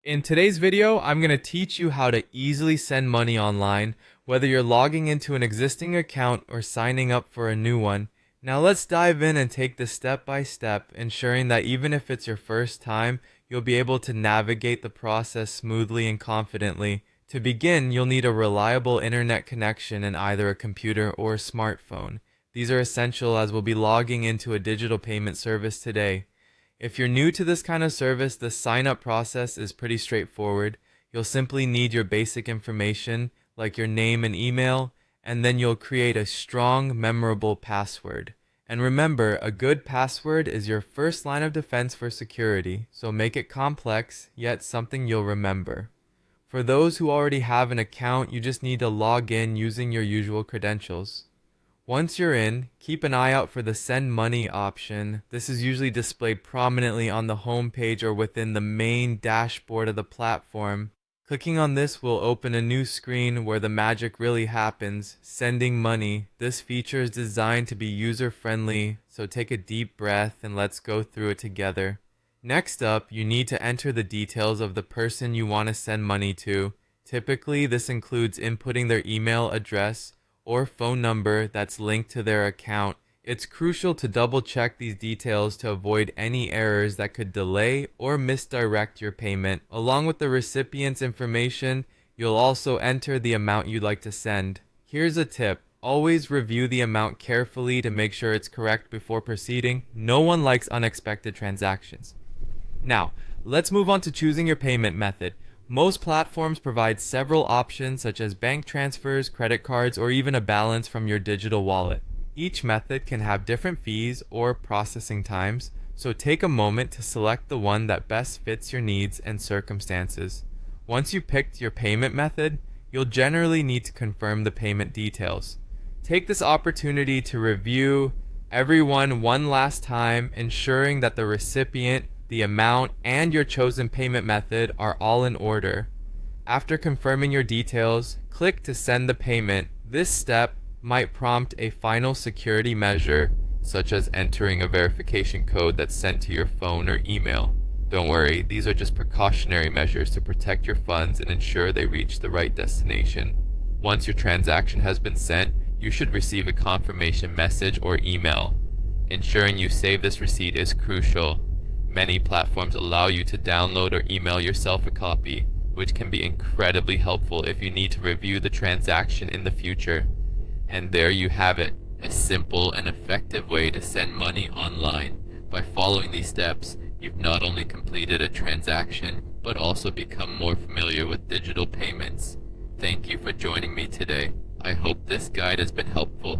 In today's video, I'm going to teach you how to easily send money online, whether you're logging into an existing account or signing up for a new one. Now let's dive in and take this step by step, ensuring that even if it's your first time, you'll be able to navigate the process smoothly and confidently. To begin, you'll need a reliable internet connection in either a computer or a smartphone. These are essential as we'll be logging into a digital payment service today. If you're new to this kind of service, the sign-up process is pretty straightforward. You'll simply need your basic information, like your name and email, and then you'll create a strong, memorable password. And remember, a good password is your first line of defense for security, so make it complex, yet something you'll remember. For those who already have an account, you just need to log in using your usual credentials. Once you're in, keep an eye out for the Send Money option. This is usually displayed prominently on the home page or within the main dashboard of the platform. Clicking on this will open a new screen where the magic really happens, sending money. This feature is designed to be user-friendly, so take a deep breath and let's go through it together. Next up, you need to enter the details of the person you want to send money to. Typically, this includes inputting their email address or phone number that's linked to their account. It's crucial to double check these details to avoid any errors that could delay or misdirect your payment. Along with the recipient's information, you'll also enter the amount you'd like to send. Here's a tip. Always review the amount carefully to make sure it's correct before proceeding. No one likes unexpected transactions. Now, let's move on to choosing your payment method. Most platforms provide several options such as bank transfers, credit cards, or even a balance from your digital wallet. Each method can have different fees or processing times, so take a moment to select the one that best fits your needs and circumstances. Once you've picked your payment method, you'll generally need to confirm the payment details. Take this opportunity to review everyone one last time, ensuring that the recipient, the amount, and your chosen payment method are all in order. After confirming your details, click to send the payment. This step might prompt a final security measure, such as entering a verification code that's sent to your phone or email. Don't worry, these are just precautionary measures to protect your funds and ensure they reach the right destination. Once your transaction has been sent, you should receive a confirmation message or email. Ensuring you save this receipt is crucial. Many platforms allow you to download or email yourself a copy, which can be incredibly helpful if you need to review the transaction in the future. And there you have it, a simple and effective way to send money online. By following these steps, you've not only completed a transaction, but also become more familiar with digital payments. Thank you for joining me today. I hope this guide has been helpful.